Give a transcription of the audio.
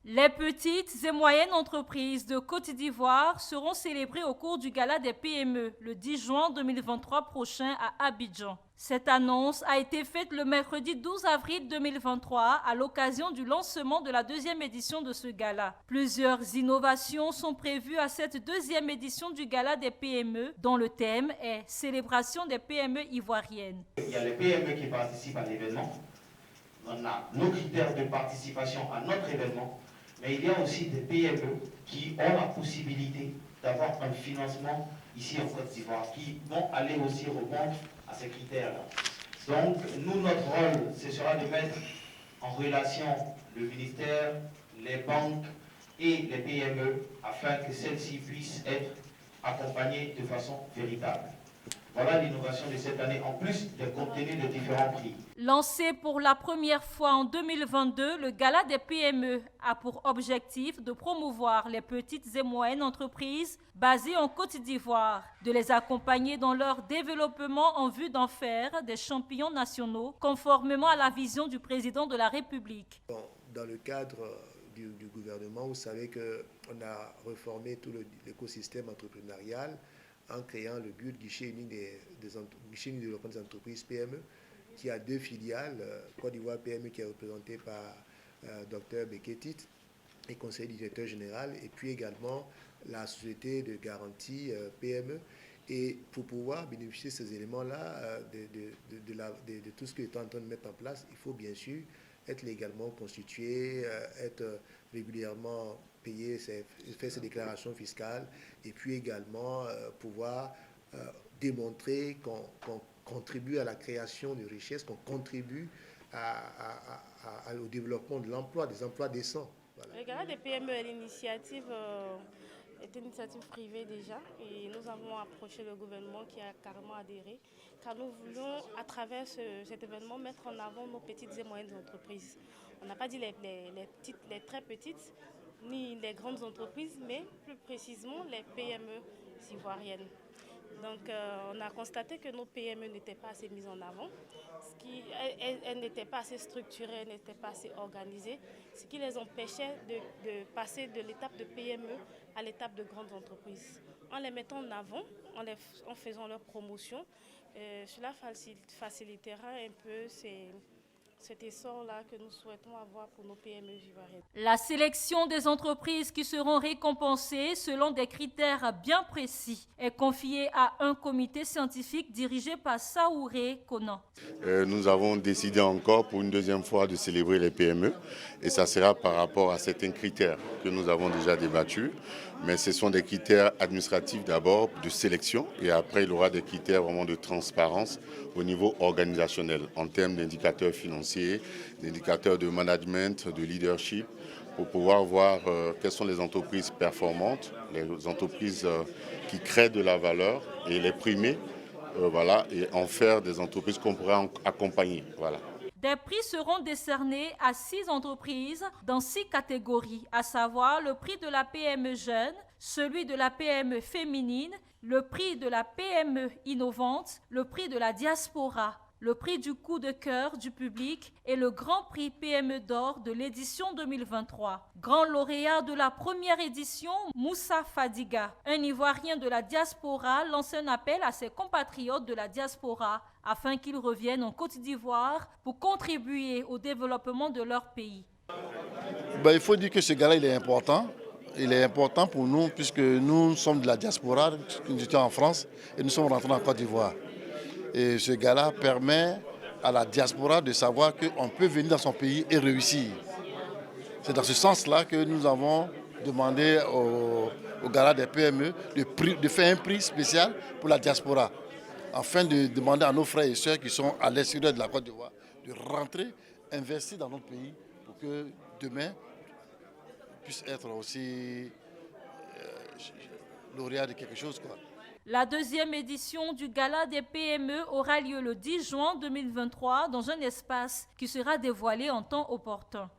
Les petites et moyennes entreprises de Côte d'Ivoire seront célébrées au cours du Gala des PME le 10 juin 2023 prochain à Abidjan. Cette annonce a été faite le mercredi 12 avril 2023 à l'occasion du lancement de la deuxième édition de ce gala. Plusieurs innovations sont prévues à cette deuxième édition du Gala des PME dont le thème est « Célébration des PME ivoiriennes ». Il y a les PME qui participent à l'événement. On a nos critères de participation à notre événement. Mais il y a aussi des PME qui ont la possibilité d'avoir un financement ici en Côte d'Ivoire, qui vont aller aussi répondre à ces critères-là. Donc, nous, notre rôle, ce sera de mettre en relation le ministère, les banques et les PME afin que celles-ci puissent être accompagnées de façon véritable. Voilà l'innovation de cette année, en plus des contenus de différents prix. Lancé pour la première fois en 2022, le Gala des PME a pour objectif de promouvoir les petites et moyennes entreprises basées en Côte d'Ivoire, de les accompagner dans leur développement en vue d'en faire des champions nationaux, conformément à la vision du président de la République. Dans le cadre du gouvernement, vous savez qu'on a reformé tout l'écosystème entrepreneurial en créant le BUD, guichet unique guichet unique de développement des entreprises PME, qui a deux filiales, Côte d'Ivoire PME qui est représentée par Dr Beketit et conseiller directeur général, et puis également la société de garantie PME. Et pour pouvoir bénéficier de ces éléments-là, de tout ce que est en train de mettre en place, il faut bien sûr être légalement constitué, être régulièrement payé, faire ses déclarations fiscales, et puis également pouvoir démontrer qu'on contribue à la création de richesses, qu'on contribue au développement de l'emploi, des emplois décents. Voilà. Le Gala des PME est l'initiative est une initiative privée déjà, et nous avons approché le gouvernement qui a carrément adhéré, car nous voulons, à travers cet événement, mettre en avant nos petites et moyennes entreprises. On n'a pas dit les très petites, ni les grandes entreprises, mais plus précisément les PME ivoiriennes. Donc on a constaté que nos PME n'étaient pas assez mises en avant, elles n'étaient pas assez structurées, elles n'étaient pas assez organisées, ce qui les empêchait de passer de l'étape de PME à l'étape de grandes entreprises. En les mettant en avant, en faisant leur promotion, cela facilitera un peu cet essor-là que nous souhaitons avoir pour nos PME ivoiriennes. La sélection des entreprises qui seront récompensées selon des critères bien précis est confiée à un comité scientifique dirigé par Saouré Konan. Nous avons décidé encore pour une deuxième fois de célébrer les PME et ça sera par rapport à certains critères que nous avons déjà débattus. Mais ce sont des critères administratifs d'abord de sélection et après il y aura des critères vraiment de transparence au niveau organisationnel en termes d'indicateurs financiers, d'indicateurs de management, de leadership pour pouvoir voir quelles sont les entreprises performantes, les entreprises qui créent de la valeur et les primer voilà, et en faire des entreprises qu'on pourrait accompagner. Voilà. Des prix seront décernés à 6 entreprises dans 6 catégories, à savoir le prix de la PME jeune, celui de la PME féminine, le prix de la PME innovante, le prix de la diaspora, le prix du coup de cœur du public et le grand prix PME d'or de l'édition 2023. Grand lauréat de la première édition, Moussa Fadiga, un Ivoirien de la diaspora, lance un appel à ses compatriotes de la diaspora afin qu'ils reviennent en Côte d'Ivoire pour contribuer au développement de leur pays. Il faut dire que ce gala il est important. Il est important pour nous puisque nous sommes de la diaspora, nous étions en France et nous sommes rentrés en Côte d'Ivoire. Et ce gala permet à la diaspora de savoir qu'on peut venir dans son pays et réussir. C'est dans ce sens-là que nous avons demandé au gala des PME de faire un prix spécial pour la diaspora, afin de demander à nos frères et sœurs qui sont à l'extérieur de la Côte d'Ivoire de rentrer, investir dans notre pays pour que demain puisse être aussi lauréat de quelque chose, quoi. La deuxième édition du Gala des PME aura lieu le 10 juin 2023 dans un espace qui sera dévoilé en temps opportun.